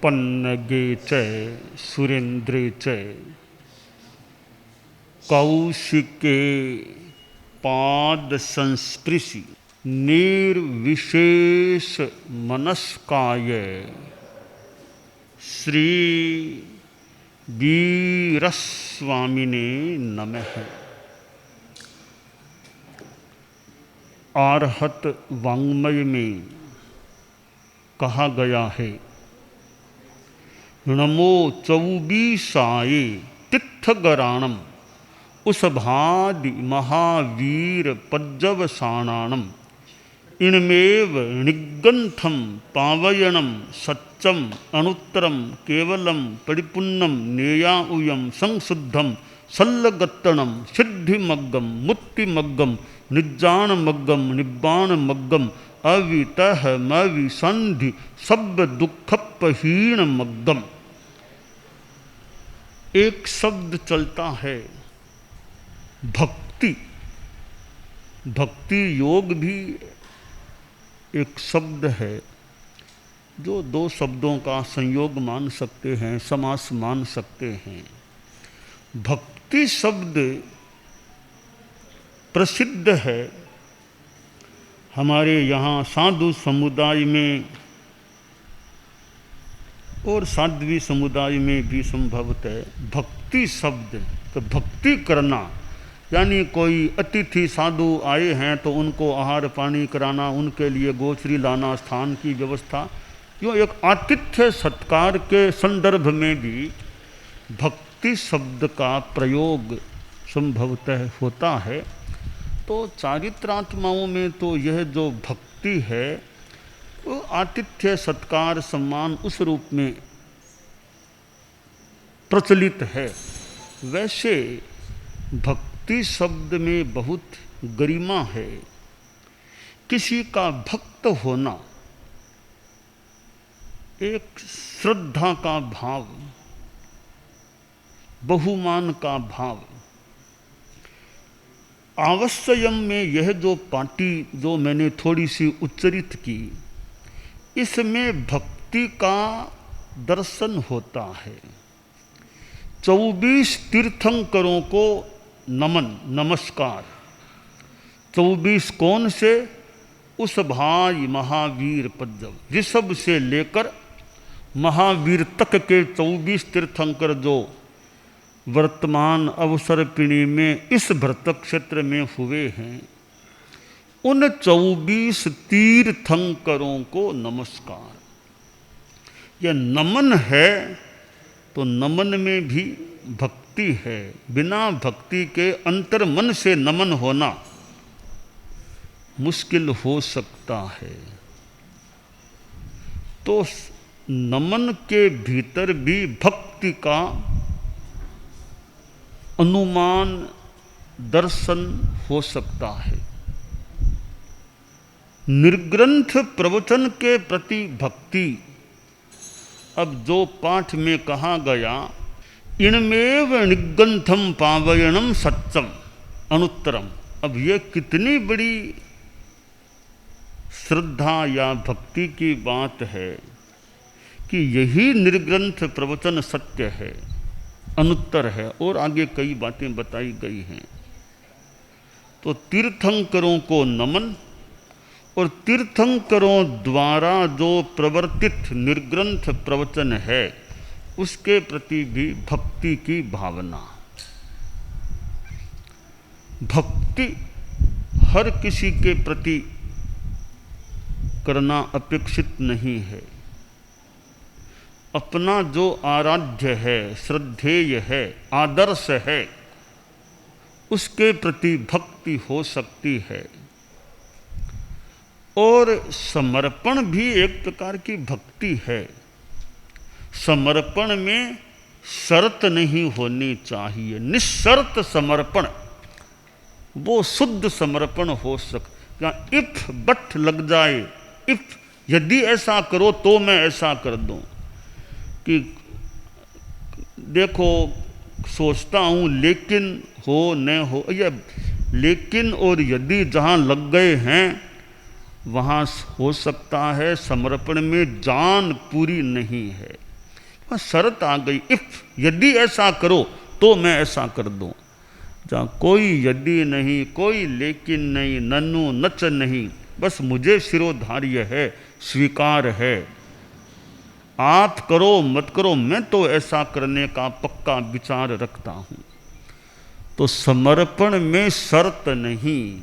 पन्नगे च सुरेंद्रे च कौशिके पाद संस्पृशि निर्विशेष मनस्काय श्री वीरस्वामिने नमः। आर्हत वाङ्मय में कहा गया है, नमो चौबीसाये तित्थगराणम उस भादि महावीर पज्जवसाणानम इनमेव निगंथम पावयणम सच्चम अनुत्तरम केवलम परिपुन्नम नेयाउयम संशुद्धम सल्लगत्तणम सिद्धिमग्गम मुक्तिमग्गम निज्जानमग्गम निब्बाणमग्गम अवितः मविसंधि सब दुखपहीन मग्गम। एक शब्द चलता है भक्ति। भक्ति योग भी एक शब्द है जो दो शब्दों का संयोग मान सकते हैं, समास मान सकते हैं। भक्ति शब्द प्रसिद्ध है हमारे यहाँ साधु समुदाय में और साध्वी समुदाय में भी संभवतः भक्ति शब्द। तो भक्ति करना यानी कोई अतिथि साधु आए हैं तो उनको आहार पानी कराना, उनके लिए गोचरी लाना, स्थान की व्यवस्था, यो एक आतिथ्य सत्कार के संदर्भ में भी भक्ति शब्द का प्रयोग संभवतः होता है। तो चारित्रात्माओं में तो यह जो भक्ति है वो आतिथ्य सत्कार सम्मान उस रूप में प्रचलित है। वैसे भक्ति शब्द में बहुत गरिमा है। किसी का भक्त होना एक श्रद्धा का भाव, बहुमान का भाव। आवश्यम में यह जो पाटी जो मैंने थोड़ी सी उच्चरित की, इसमें भक्ति का दर्शन होता है। 24 तीर्थंकरों को नमन नमस्कार। 24 कौन से? उस भाई महावीर पज्जव ऋषभ से लेकर महावीर तक के 24 तीर्थंकर जो वर्तमान अवसर पिणी में इस भरत क्षेत्र में हुए हैं, उन 24 तीर्थंकरों को नमस्कार। यह नमन है तो नमन में भी भक्ति है। बिना भक्ति के अंतर मन से नमन होना मुश्किल हो सकता है। तो नमन के भीतर भी भक्ति का अनुमान दर्शन हो सकता है। निर्ग्रंथ प्रवचन के प्रति भक्ति, अब जो पाठ में कहा गया, इनमेव निगंथम पावयणम सच्चम अनुत्तरम, अब ये कितनी बड़ी श्रद्धा या भक्ति की बात है कि यही निर्ग्रंथ प्रवचन सत्य है, अनुत्तर है, और आगे कई बातें बताई गई हैं। तो तीर्थंकरों को नमन और तीर्थंकरों द्वारा जो प्रवर्तित निर्ग्रंथ प्रवचन है उसके प्रति भी भक्ति की भावना। भक्ति हर किसी के प्रति करना अपेक्षित नहीं है। अपना जो आराध्य है, श्रद्धेय है, आदर्श है, उसके प्रति भक्ति हो सकती है। और समर्पण भी एक प्रकार की भक्ति है। समर्पण में शर्त नहीं होनी चाहिए, निशर्त समर्पण, वो शुद्ध समर्पण हो सकता। इफ बट लग जाए, इफ यदि ऐसा करो तो मैं ऐसा कर दूं, कि देखो सोचता हूँ लेकिन हो न हो, या लेकिन और यदि जहाँ लग गए हैं वहाँ हो सकता है समर्पण में जान पूरी नहीं है। हाँ, शर्त आ गई, इफ यदि ऐसा करो तो मैं ऐसा कर दूं। जहाँ कोई यदि नहीं, कोई लेकिन नहीं, नन्नू नच नहीं, बस मुझे शिरोधार्य है, स्वीकार है। आप करो मत करो, मैं तो ऐसा करने का पक्का विचार रखता हूँ। तो समर्पण में शर्त नहीं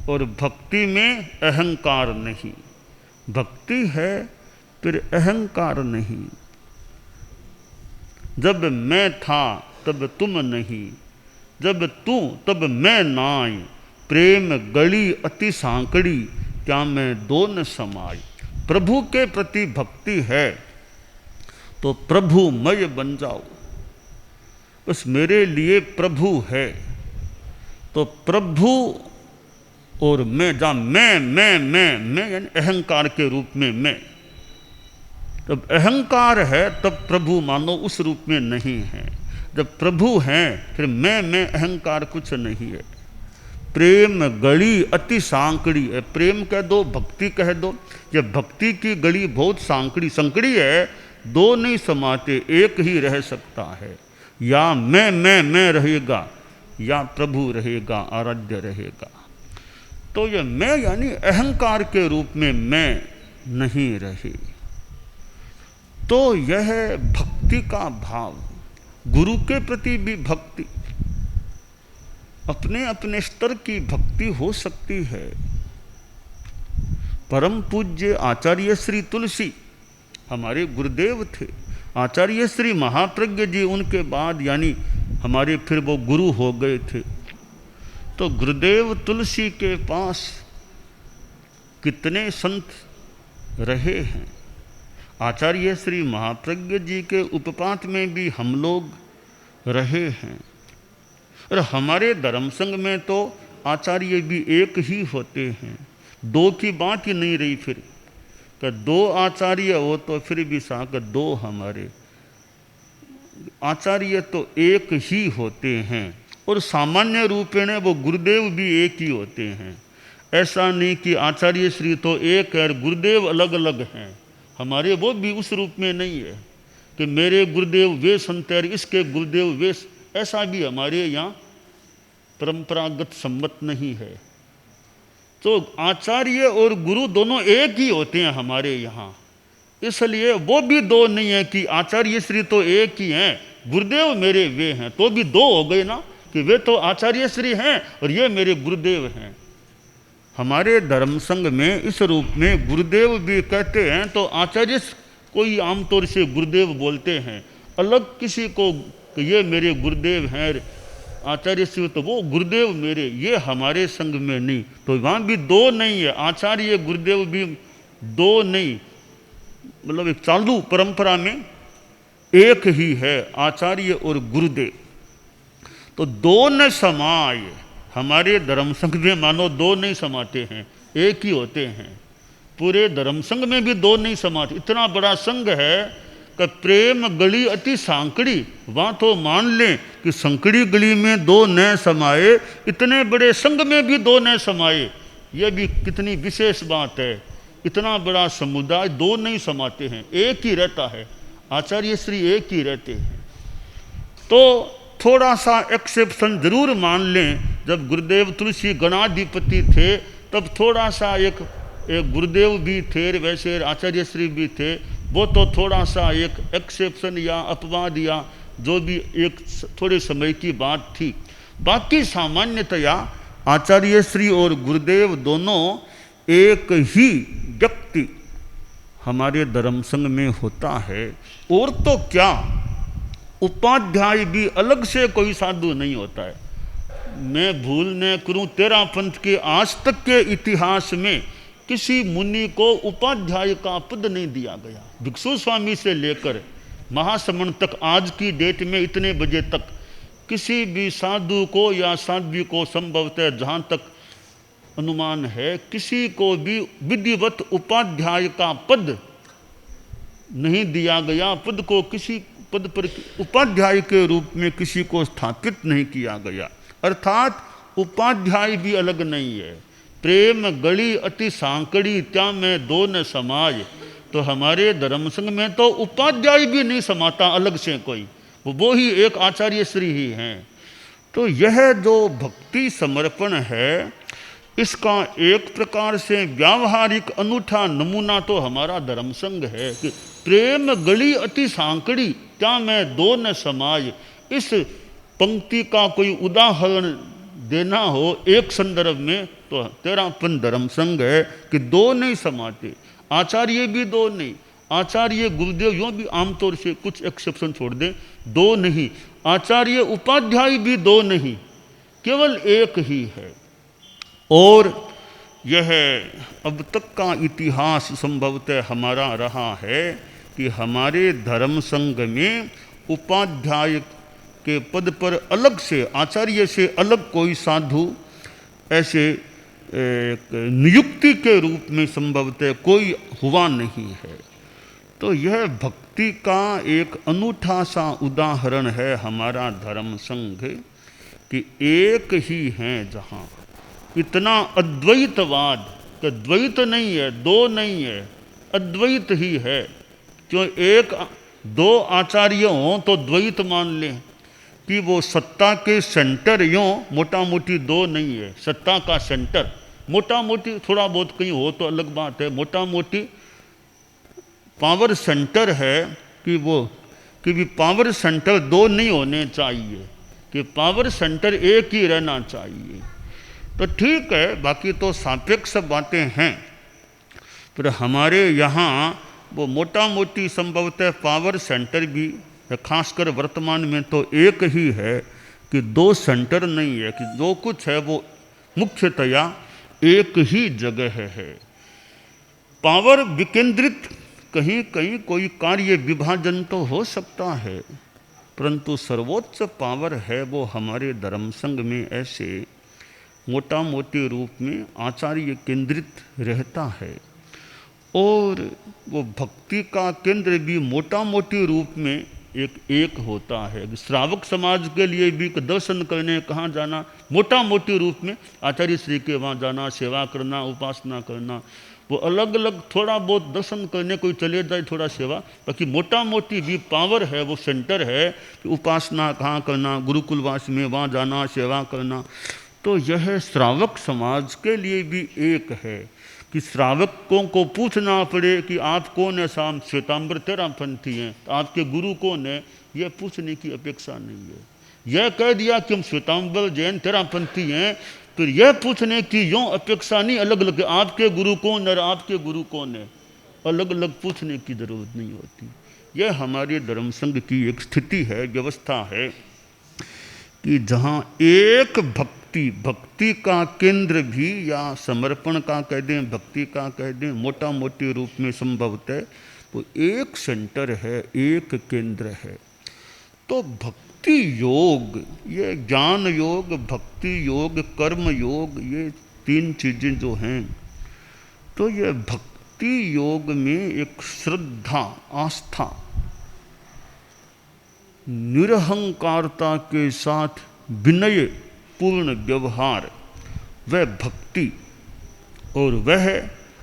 और भक्ति में अहंकार नहीं। भक्ति है फिर अहंकार नहीं। जब मैं था तब तुम नहीं, जब तू तब मैं नाई, प्रेम गली अति सांकड़ी, क्या मैं दो न समाई। प्रभु के प्रति भक्ति है तो प्रभुमय बन जाओ। बस मेरे लिए प्रभु है तो प्रभु और मैं, जहाँ मैं यानी अहंकार के रूप में मैं, जब अहंकार है तब प्रभु मानो उस रूप में नहीं है। जब प्रभु हैं फिर मैं अहंकार कुछ नहीं है। प्रेम गली अति सांकड़ी है, प्रेम कह दो भक्ति कह दो, ये भक्ति की गली बहुत सांकड़ी संकड़ी है, दो नहीं समाते, एक ही रह सकता है। या मैं रहेगा या प्रभु रहेगा, आराध्य रहेगा। तो ये मैं यानी अहंकार के रूप में मैं नहीं रहे। तो यह भक्ति का भाव, गुरु के प्रति भी भक्ति, अपने अपने स्तर की भक्ति हो सकती है। परम पूज्य आचार्य श्री तुलसी हमारे गुरुदेव थे। आचार्य श्री महाप्रज्ञ जी उनके बाद यानी हमारे फिर वो गुरु हो गए थे। तो गुरुदेव तुलसी के पास कितने संत रहे हैं। आचार्य श्री महाप्रज्ञ जी के उपपात में भी हम लोग रहे हैं। और हमारे धर्म संघ में तो आचार्य भी एक ही होते हैं, दो की बात ही नहीं रही। फिर कि दो आचार्य हो तो फिर भी साक दो हमारे आचार्य तो एक ही होते हैं। और सामान्य रूपेण वो गुरुदेव भी एक ही होते हैं। ऐसा नहीं कि आचार्य श्री तो एक है और गुरुदेव अलग अलग हैं। हमारे वो भी उस रूप में नहीं है कि मेरे गुरुदेव वे संत और इसके गुरुदेव वे, ऐसा भी हमारे यहाँ परंपरागत सम्मत नहीं है। तो आचार्य और गुरु दोनों एक ही होते हैं हमारे यहाँ। इसलिए वो भी दो नहीं है कि आचार्य श्री तो एक ही हैं, गुरुदेव मेरे वे हैं, तो भी दो हो गए ना कि वे तो आचार्य श्री हैं और ये मेरे गुरुदेव हैं। हमारे धर्म संघ में इस रूप में गुरुदेव भी कहते हैं तो आचार्य को ही आमतौर से गुरुदेव बोलते हैं। अलग किसी को ये मेरे गुरुदेव हैं आचार्य श्री तो वो गुरुदेव मेरे, ये हमारे संघ में नहीं। तो वहाँ भी दो नहीं है, आचार्य गुरुदेव भी दो नहीं, मतलब एक चालू परंपरा में एक ही है आचार्य और गुरुदेव। तो दो न समाय, हमारे धर्म संघ में मानो दो नहीं समाते हैं, एक ही होते हैं। पूरे धर्म संघ में भी दो नहीं समाते। इतना बड़ा संघ है कि प्रेम गली अति सांकड़ी, वहाँ तो मान लें कि संकड़ी गली में दो न समाए, इतने बड़े संघ में भी दो न समाए, यह भी कितनी विशेष बात है। इतना बड़ा समुदाय दो नहीं समाते हैं, एक ही रहता है। आचार्य श्री एक ही रहते हैं। तो थोड़ा सा एक्सेप्शन जरूर मान लें, जब गुरुदेव तुलसी गणाधिपति थे तब थोड़ा सा एक गुरुदेव भी थे, वैसे आचार्य श्री भी थे, वो तो थोड़ा सा एक एक्सेप्शन या अपवाद या जो भी एक थोड़े समय की बात थी। बाकी सामान्यतया आचार्य श्री और गुरुदेव दोनों एक ही व्यक्ति हमारे धर्म संघ में होता है। और तो क्या, उपाध्याय भी अलग से कोई साधु नहीं होता है। मैं भूल न करूं, तेरा पंथ के आज तक के इतिहास में किसी मुनि को उपाध्याय का पद नहीं दिया गया। भिक्षु स्वामी से लेकर महासमण तक आज की डेट में इतने बजे तक किसी भी साधु को या साध्वी को संभवतः जहाँ तक अनुमान है किसी को भी विधिवत उपाध्याय का पद नहीं दिया गया। पद को किसी पद पर उपाध्याय के रूप में किसी को स्थापित नहीं किया गया। अर्थात उपाध्याय भी अलग नहीं है। प्रेम गली अति सांकड़ी, त्या में दो न समाय, तो हमारे धर्म संघ में तो उपाध्याय भी नहीं समाता अलग से कोई, वो ही एक आचार्य श्री ही हैं। तो यह जो भक्ति समर्पण है, इसका एक प्रकार से व्यावहारिक अनूठा नमूना तो हमारा धर्म संघ है कि प्रेम गली अति सांकड़ी क्या मैं दो न समाय। इस पंक्ति का कोई उदाहरण देना हो एक संदर्भ में तो तेरापन धर्म संघ है कि दो नहीं समाते, आचार्य भी दो नहीं, आचार्य गुरुदेव यूँ भी आमतौर से कुछ एक्सेप्शन छोड़ दें दो नहीं, आचार्य उपाध्याय भी दो नहीं, केवल एक ही है। और यह अब तक का इतिहास संभवतः हमारा रहा है कि हमारे धर्म संघ में उपाध्याय के पद पर अलग से, आचार्य से अलग कोई साधु ऐसे नियुक्ति के रूप में संभवतः कोई हुआ नहीं है। तो यह भक्ति का एक अनूठा सा उदाहरण है हमारा धर्म संघ कि एक ही हैं जहाँ इतना अद्वैतवाद, कि द्वैत नहीं है, दो नहीं है, अद्वैत ही है। क्यों एक दो आचार्य हों तो द्वैत मान लें कि वो सत्ता के सेंटर यूँ मोटा मोटी दो नहीं है, सत्ता का सेंटर मोटा मोटी थोड़ा बहुत कहीं हो तो अलग बात है, मोटा मोटी पावर सेंटर है कि वो कि भी पावर सेंटर दो नहीं होने चाहिए, कि पावर सेंटर एक ही रहना चाहिए। तो ठीक है, बाकी तो सापेक्ष बातें हैं, पर हमारे यहाँ वो मोटा मोटी संभवतः पावर सेंटर भी खासकर वर्तमान में तो एक ही है कि दो सेंटर नहीं है, कि जो कुछ है वो मुख्यतया एक ही जगह है। पावर विकेंद्रित कहीं कहीं कोई कार्य विभाजन तो हो सकता है, परंतु सर्वोच्च पावर है वो हमारे धर्म संघ में ऐसे मोटा मोटे रूप में आचार्य केंद्रित रहता है। और वो भक्ति का केंद्र भी मोटा मोटी रूप में एक होता है। श्रावक समाज के लिए भी दर्शन करने कहाँ जाना, मोटा मोटी रूप में आचार्य श्री के वहाँ जाना, सेवा करना, उपासना करना, वो अलग अलग थोड़ा बहुत दर्शन करने कोई चले जाए थोड़ा सेवा, बाकी मोटा मोटी भी पावर है वो सेंटर है कि उपासना कहाँ करना, गुरुकुलवास में वहाँ जाना, सेवा करना। तो यह श्रावक समाज के लिए भी एक है कि श्रावकों को पूछना पड़े कि आप कौन है, शाम श्वेतांबर तेरापंथी हैं, तो आपके गुरु कौन है, यह पूछने की अपेक्षा नहीं है। यह कह दिया कि हम श्वेतांबर जैन तेरापंथी हैं, फिर यह पूछने की यूँ अपेक्षा नहीं अलग अलग आपके गुरु कौन है, आपके गुरु कौन है, अलग अलग पूछने की जरूरत नहीं होती। यह हमारे धर्म संघ की एक स्थिति है, व्यवस्था है कि जहाँ एक भक्ति का केंद्र भी, या समर्पण का कह दें, भक्ति का कह दें, मोटा मोटी रूप में संभवतः तो एक सेंटर है, एक केंद्र है। तो भक्ति योग, ये ज्ञान योग, भक्ति योग, कर्म योग, ये तीन चीज़ें जो हैं, तो ये भक्ति योग में एक श्रद्धा, आस्था, निरहंकारता के साथ विनय पूर्ण व्यवहार, वह भक्ति, और वह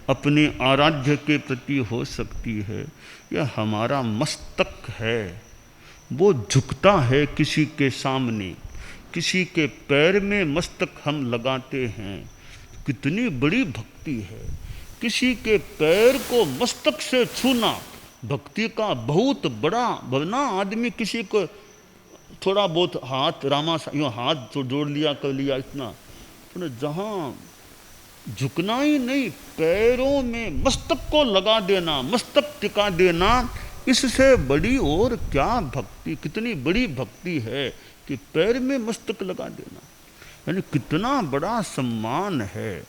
अपने आराध्य के प्रति हो सकती है। यह हमारा मस्तक है, वो झुकता है किसी के सामने, किसी के पैर में मस्तक हम लगाते हैं, कितनी बड़ी भक्ति है। किसी के पैर को मस्तक से छूना भक्ति का बहुत बड़ा, वरना आदमी किसी को थोड़ा बहुत हाथ रामा यूँ हाथ तो जोड़ लिया कर लिया इतना, तो जहाँ झुकना ही नहीं, पैरों में मस्तक को लगा देना, मस्तक टिका देना, इससे बड़ी और क्या भक्ति, कितनी बड़ी भक्ति है कि पैर में मस्तक लगा देना, यानी कितना बड़ा सम्मान है।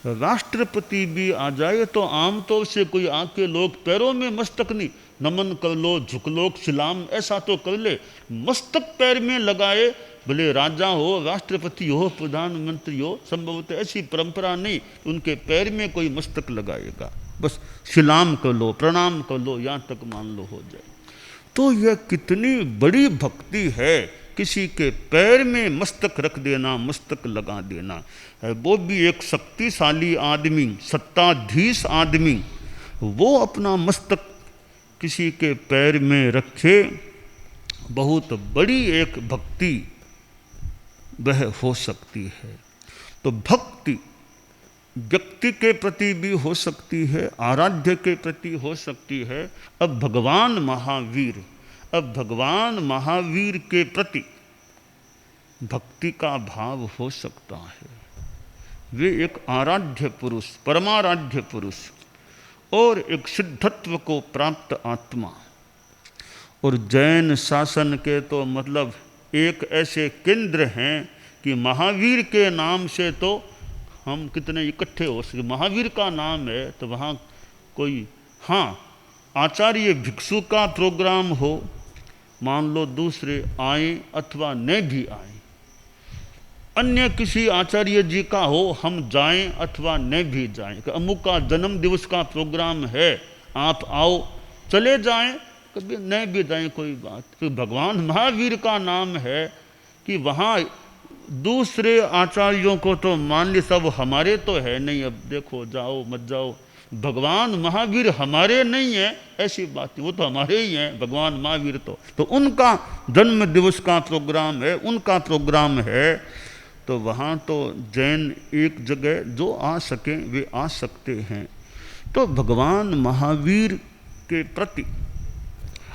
राष्ट्रपति भी आ जाए तो आमतौर से कोई आके लोग पैरों में मस्तक नहीं, नमन कर लो, झुक लो, सलाम ऐसा तो कर ले, मस्तक पैर में लगाए, भले राजा हो, राष्ट्रपति हो, प्रधानमंत्री हो, संभवतः ऐसी परंपरा नहीं उनके पैर में कोई मस्तक लगाएगा, बस सलाम कर लो, प्रणाम कर लो, यहाँ तक मान लो हो जाए। तो यह कितनी बड़ी भक्ति है, किसी के पैर में मस्तक रख देना, मस्तक लगा देना है। वो भी एक शक्तिशाली आदमी, सत्ताधीश आदमी, वो अपना मस्तक किसी के पैर में रखे, बहुत बड़ी एक भक्ति वह हो सकती है। तो भक्ति व्यक्ति के प्रति भी हो सकती है, आराध्य के प्रति हो सकती है। अब भगवान महावीर के प्रति भक्ति का भाव हो सकता है। वे एक आराध्य पुरुष, परमाराध्य पुरुष और एक सिद्धत्व को प्राप्त आत्मा, और जैन शासन के तो मतलब एक ऐसे केंद्र हैं कि महावीर के नाम से तो हम कितने इकट्ठे हो सके। महावीर का नाम है तो वहाँ कोई, हाँ, आचार्य भिक्षु का प्रोग्राम हो, मान लो दूसरे आए अथवा न भी आए, अन्य किसी आचार्य जी का हो, हम जाएं अथवा न भी जाएं, कि अमुक का जन्म दिवस का प्रोग्राम है, आप आओ, चले जाएं, कभी न भी जाएं, कोई बात। तो भगवान महावीर का नाम है कि वहाँ दूसरे आचार्यों को तो मान ली सब हमारे तो है नहीं, अब देखो जाओ मत जाओ, भगवान महावीर हमारे नहीं है ऐसी बात, वो तो हमारे ही हैं भगवान महावीर। तो उनका जन्म दिवस का प्रोग्राम है, उनका प्रोग्राम है, तो वहाँ तो जैन एक जगह जो आ सकें वे आ सकते हैं। तो भगवान महावीर के प्रति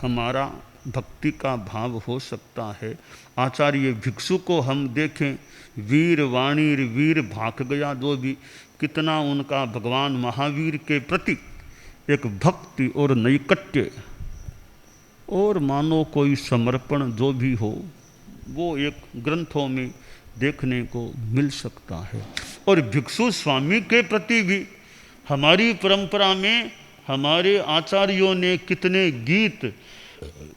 हमारा भक्ति का भाव हो सकता है। आचार्य भिक्षु को हम देखें, वीर वाणी वीर भाग गया, जो भी कितना उनका भगवान महावीर के प्रति एक भक्ति और नैकट्य और मानो कोई समर्पण जो भी हो, वो एक ग्रंथों में देखने को मिल सकता है। और भिक्षु स्वामी के प्रति भी हमारी परंपरा में हमारे आचार्यों ने कितने गीत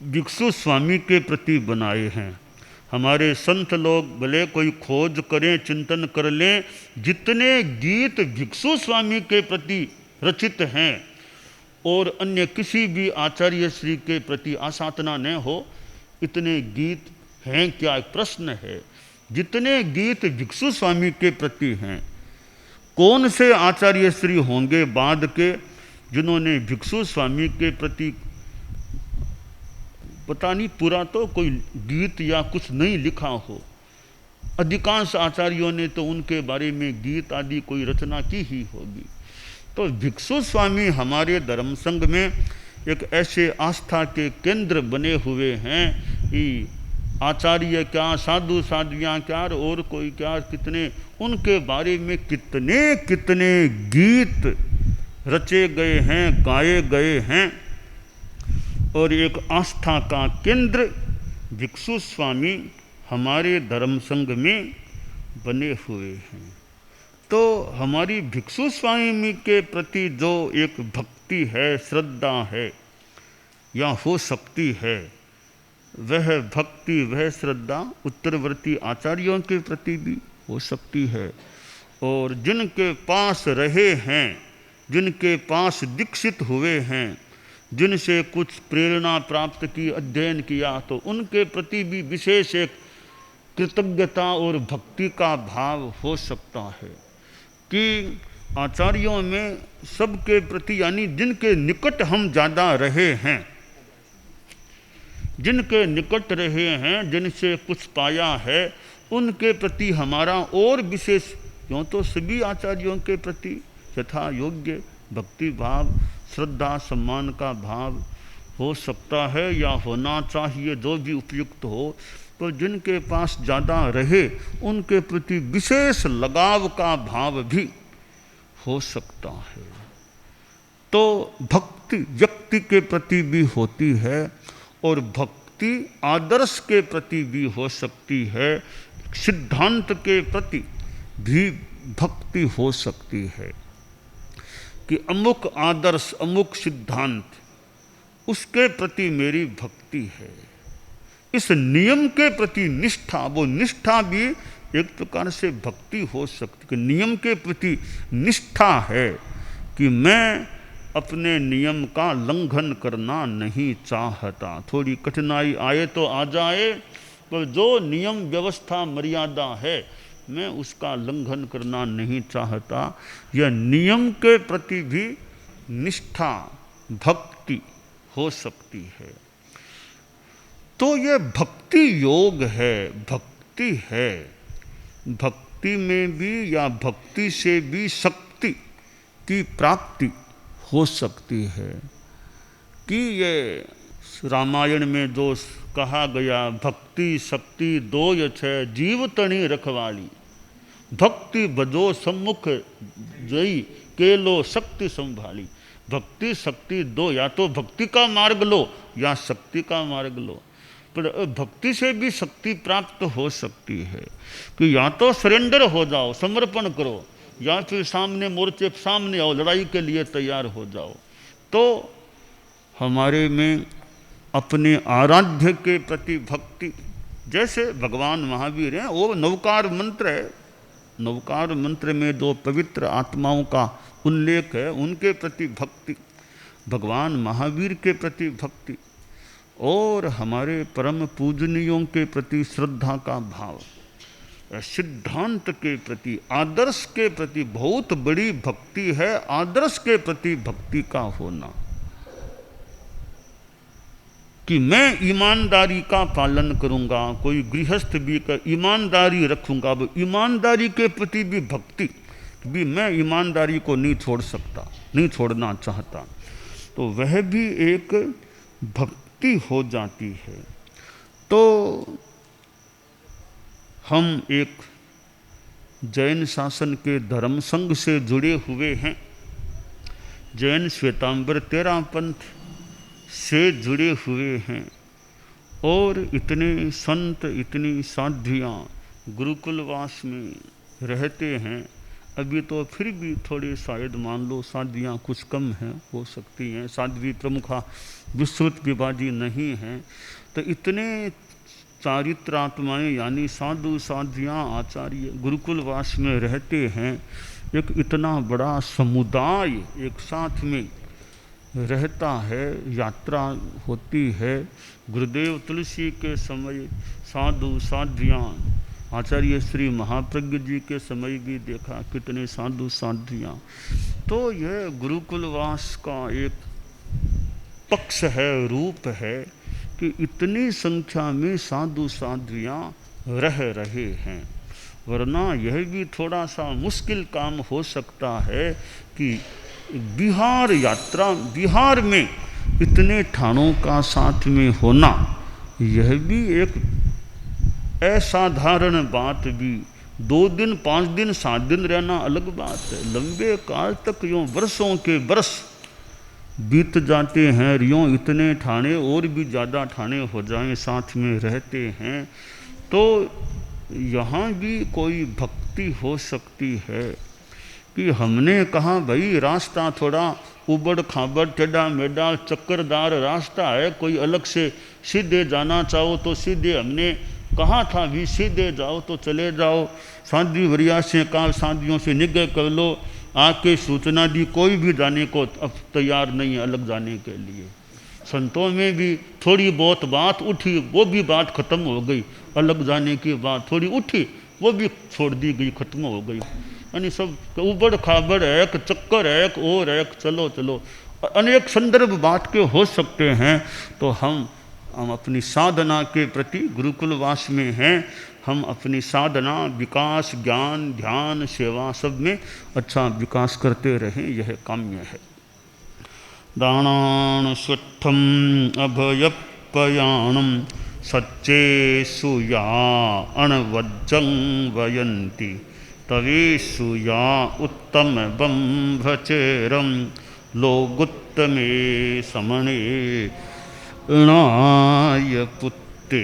भिक्षु स्वामी के प्रति बनाए हैं। हमारे संत लोग भले कोई खोज करें, चिंतन कर लें, जितने गीत भिक्षु स्वामी के प्रति रचित हैं और अन्य किसी भी आचार्य श्री के प्रति आसाधना न हो, इतने गीत हैं क्या, एक प्रश्न है। जितने गीत भिक्षु स्वामी के प्रति हैं, कौन से आचार्य श्री होंगे बाद के जिन्होंने भिक्षु स्वामी के प्रति पता नहीं पूरा तो कोई गीत या कुछ नहीं लिखा हो। अधिकांश आचार्यों ने तो उनके बारे में गीत आदि कोई रचना की ही होगी। तो भिक्षु स्वामी हमारे धर्म संघ में एक ऐसे आस्था के केंद्र बने हुए हैं कि आचार्य क्या, साधु साध्वियाँ क्या और कोई क्या, कितने उनके बारे में कितने कितने गीत रचे गए हैं, गाए गए हैं। और एक आस्था का केंद्र भिक्षु स्वामी हमारे धर्म संघ में बने हुए हैं। तो हमारी भिक्षु स्वामी के प्रति जो एक भक्ति है, श्रद्धा है या हो सकती है, वह भक्ति वह श्रद्धा उत्तरवर्ती आचार्यों के प्रति भी हो सकती है। और जिनके पास रहे हैं, जिनके पास दीक्षित हुए हैं, जिनसे कुछ प्रेरणा प्राप्त की, अध्ययन किया, तो उनके प्रति भी विशेष एक कृतज्ञता और भक्ति का भाव हो सकता है। कि आचार्यों में सबके प्रति, यानी जिनके निकट हम ज़्यादा रहे हैं, जिनके निकट रहे हैं, जिनसे कुछ पाया है, उनके प्रति हमारा और विशेष, क्यों तो सभी आचार्यों के प्रति यथा योग्य भक्ति भाव, श्रद्धा, सम्मान का भाव हो सकता है या होना चाहिए, जो भी उपयुक्त हो। तो जिनके पास ज़्यादा रहे उनके प्रति विशेष लगाव का भाव भी हो सकता है। तो भक्ति व्यक्ति के प्रति भी होती है और भक्ति आदर्श के प्रति भी हो सकती है, सिद्धांत के प्रति भी भक्ति हो सकती है कि अमुक आदर्श, अमुक सिद्धांत, उसके प्रति मेरी भक्ति है। इस नियम के प्रति निष्ठा, वो निष्ठा भी एक प्रकार से भक्ति हो सकती है। नियम के प्रति निष्ठा है कि मैं अपने नियम का लंघन करना नहीं चाहता। थोड़ी कठिनाई आए तो आ जाए, पर जो नियम व्यवस्था मर्यादा है मैं उसका लंघन करना नहीं चाहता। यह नियम के प्रति भी निष्ठा भक्ति हो सकती है। तो ये भक्ति योग है, भक्ति है। भक्ति में भी या भक्ति से भी शक्ति की प्राप्ति हो सकती है। कि ये रामायण में जो कहा गया, भक्ति शक्ति दो है जीव तणी रखवाली, भक्ति बजो सम्मुख जई केलो शक्ति संभाली। भक्ति शक्ति दो, या तो भक्ति का मार्ग लो या शक्ति का मार्ग लो, पर भक्ति से भी शक्ति प्राप्त हो सकती है। कि या तो सरेंडर हो जाओ, समर्पण करो, या फिर सामने मोर्चे सामने आओ, लड़ाई के लिए तैयार हो जाओ। तो हमारे में अपने आराध्य के प्रति भक्ति, जैसे भगवान महावीर हैं, वो नवकार मंत्र है, नवकार मंत्र में जो पवित्र आत्माओं का उल्लेख है, उनके प्रति भक्ति, भगवान महावीर के प्रति भक्ति, और हमारे परम पूजनीयों के प्रति श्रद्धा का भाव, सिद्धांत के प्रति, आदर्श के प्रति बहुत बड़ी भक्ति है। आदर्श के प्रति भक्ति का होना, कि मैं ईमानदारी का पालन करूंगा, कोई गृहस्थ भी कर ईमानदारी रखूंगा, अब ईमानदारी के प्रति भी भक्ति, भी मैं ईमानदारी को नहीं छोड़ सकता, नहीं छोड़ना चाहता, तो वह भी एक भक्ति हो जाती है। तो हम एक जैन शासन के धर्म संघ से जुड़े हुए हैं, जैन श्वेतांबर तेरा पंथ से जुड़े हुए हैं, और इतने संत इतनी साध्वियाँ गुरुकुलवास में रहते हैं। अभी तो फिर भी थोड़े शायद मान लो साध्वियाँ कुछ कम हैं, हो सकती हैं, साध्वी प्रमुखा विस्तृत विभाजी नहीं हैं। तो इतने चारित्रात्माएँ यानी साधु साध्वियाँ आचार्य गुरुकुलवास में रहते हैं। एक इतना बड़ा समुदाय एक साथ में रहता है, यात्रा होती है। गुरुदेव तुलसी के समय साधु साध्वियाँ, आचार्य श्री महाप्रज्ञ जी के समय भी देखा कितने साधु साध्वियाँ। तो यह गुरुकुलवास का एक पक्ष है, रूप है, कि इतनी संख्या में साधु साध्वियाँ रह रहे हैं। वरना यह भी थोड़ा सा मुश्किल काम हो सकता है कि बिहार यात्रा, बिहार में इतने ठाणों का साथ में होना, यह भी एक असाधारण बात भी। 2 दिन 5 दिन 7 दिन रहना अलग बात है, लंबे काल तक यूँ वर्षों के बरस बीत जाते हैं, यूँ इतने ठाणे और भी ज़्यादा ठाणे हो जाएं साथ में रहते हैं, तो यहाँ भी कोई भक्ति हो सकती है। कि हमने कहा भाई रास्ता थोड़ा उबड़ खाबड़ टेढ़ा मेढ़ा चक्करदार रास्ता है, कोई अलग से सीधे जाना चाहो तो सीधे, हमने कहा था भी सीधे जाओ तो चले जाओ। साध्वी वरिया से कहा साध्वियों से निग्रह कर लो, आके सूचना दी, कोई भी जाने को अब तैयार नहीं है अलग जाने के लिए। संतों में भी थोड़ी बहुत बात उठी, वो भी बात खत्म हो गई, अलग जाने की बात थोड़ी उठी, वो भी छोड़ दी गई, खत्म हो गई। यानी सब उबड़ खाबड़ है, चक्कर है, और है, चलो चलो, अनेक संदर्भ बात के हो सकते हैं। तो हम अपनी साधना के प्रति गुरुकुलवास में हैं, हम अपनी साधना विकास ज्ञान ध्यान सेवा सब में अच्छा विकास करते रहें, यह काम्य है। दानान स्वत्थम अभयपयाणम सच्चेषु या अणवज्जं वयन्ति तवेषु या उत्तम बंभचेरम लोगुत्तमे समणे णाय पुत्ते।